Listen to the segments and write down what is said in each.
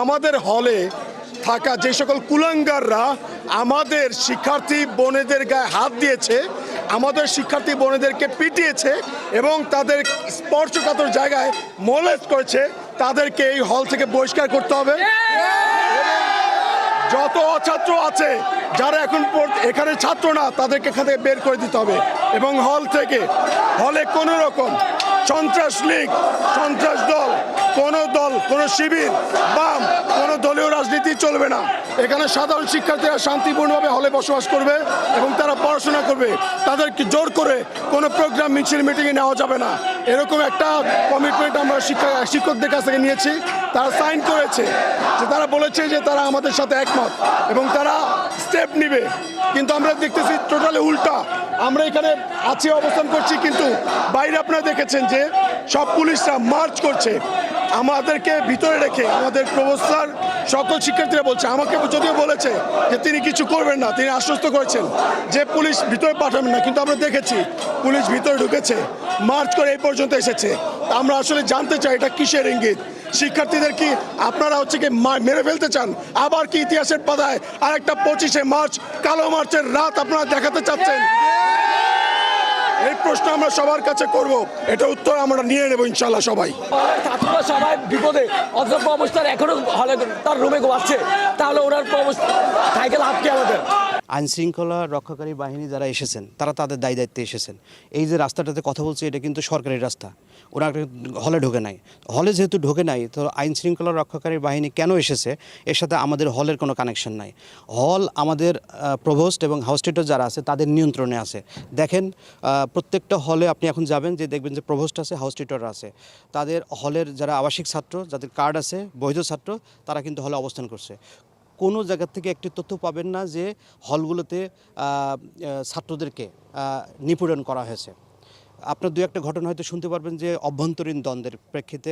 আমাদের হলে থাকা যে সকল কুলাঙ্গাররা আমাদের শিক্ষার্থী বোনেদের গায়ে হাত দিয়েছে, আমাদের শিক্ষার্থী বোনেদেরকে পিটিয়েছে এবং তাদের স্পর্শকাতর জায়গায় মোলেস্ট করেছে, তাদেরকে এই হল থেকে বহিষ্কার করতে হবে। যত ছাত্র আছে যারা এখন এখানে ছাত্র না, তাদেরকে এখান থেকে বের করে দিতে হবে এবং হলে কোনো রকম সন্ত্রাস লীগ, সন্ত্রাস দল, কোনো শিবির, বাম, কোনো দলীয় রাজনীতি চলবে না। এখানে সাধারণ শিক্ষার্থীরা শান্তিপূর্ণভাবে হলে বসবাস করবে এবং তারা পড়াশোনা করবে। তাদেরকে জোর করে কোনো প্রোগ্রাম, মিছিল, মিটিংয়ে নেওয়া যাবে না। এরকম একটা কমিটমেন্ট আমরা শিক্ষকদের কাছ থেকে নিয়েছি। তারা সাইন করেছে, যে তারা বলেছে যে তারা আমাদের সাথে একমত এবং তারা স্টেপ নিবে। কিন্তু আমরা দেখতেছি টোটালি উল্টা। আমরা এখানে আছি, অবস্থান করছি, কিন্তু বাইরে আপনারা দেখেছেন যে সব পুলিশরা মার্চ করছে আমাদেরকে ভিতরে রেখে। আমাদের প্রফেসর সকল শিক্ষার্থীরা বলছে, আমাকে যদিও বলেছে যে তিনি কিছু করবেন না, তিনি আশ্বস্ত করেছেন যে পুলিশ ভিতরে পাঠাবেন না, কিন্তু আমরা দেখেছি পুলিশ ভিতরে ঢুকেছে, মার্চ করে এই পর্যন্ত এসেছে। আমরা আসলে জানতে চাই এটা কিসের ইঙ্গিত? শিক্ষার্থীদের কি আপনারা কি মেরে ফেলতে চান? আবার কি ইতিহাসের পাতায় আরেকটা 25শে মার্চ, কালো মার্চের রাত আপনারা দেখাতে চাচ্ছেন? এই প্রশ্ন আমরা সবার কাছে করব, এটা উত্তর আমরা নিয়ে নেব ইনশাল্লাহ সবাই। ছাত্ররা সবাই বিপদে, অযোগ্য অবস্থায় এখনো হলে তার রুমে ঘুমাচ্ছে, তাহলে ওনার সাইকেল হাতকে আমাদের আইন শৃঙ্খলা রক্ষাকারী বাহিনী যারা এসেছেন তারা তাদের দায়িত্বে এসেছেন। এই যে রাস্তাটাতে কথা বলছে, এটা কিন্তু সরকারি রাস্তা, ওরা হলে ঢোকে নাই। হলে যেহেতু ঢোকে নাই, তো আইন শৃঙ্খলা রক্ষাকারী বাহিনী কেন এসেছে এর সাথে আমাদের হলের কোনো কানেকশন নাই। হল আমাদের প্রভোস্ট এবং হাউস টিউটর যারা আছে তাদের নিয়ন্ত্রণে আছে। দেখেন প্রত্যেকটা হলে আপনি এখন যাবেন, যে দেখবেন যে প্রভোস্ট আছে, হাউস টিউটররা আছে, তাদের হলের যারা আবাসিক ছাত্র, যাদের কার্ড আছে, বৈধ ছাত্র, তারা কিন্তু হলে অবস্থান করছে। কোনো জায়গা থেকে একটি তথ্য পাবেন না যে হলগুলোতে ছাত্রদেরকে নিপীড়ন করা হয়েছে। আপনার দু একটা ঘটনা হয়তো শুনতে পারবেন যে অভ্যন্তরীণ দ্বন্দ্বের প্রেক্ষিতে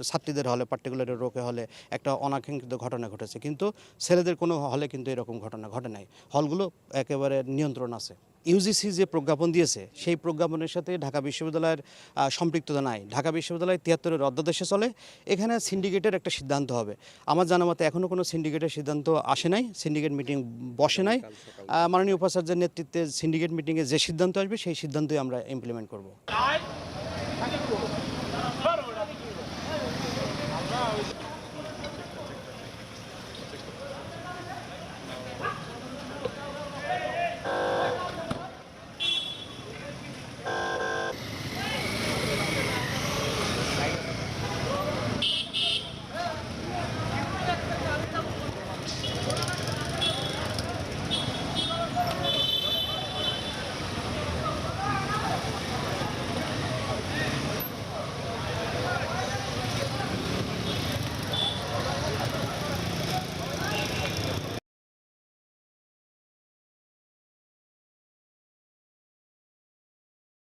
ছাত্রীদের হলে, পার্টিকুলার রোকে হলে একটা অনাকাঙ্ক্ষিত ঘটনা ঘটেছে, কিন্তু ছেলেদের কোনো হলে কিন্তু এরকম ঘটনা ঘটে নাই। হলগুলো একেবারে নিয়ন্ত্রণ আছে। ইউজিসি যে প্রজ্ঞাপন দিয়েছে, সেই প্রজ্ঞাপনের সাথে ঢাকা বিশ্ববিদ্যালয়ের সম্পৃক্ততা নাই। ঢাকা বিশ্ববিদ্যালয় 73-এর অধ্যাদেশে চলে। এখানে সিন্ডিকেটের একটা সিদ্ধান্ত হবে। আমার জানা মতে এখনও কোনো সিন্ডিকেটের সিদ্ধান্ত আসে নাই, সিন্ডিকেট মিটিং বসে নাই। মাননীয় উপাচার্যের নেতৃত্বে সিন্ডিকেট মিটিংয়ে যে সিদ্ধান্ত আসবে সেই সিদ্ধান্তই আমরা ইমপ্লিমেন্ট করব।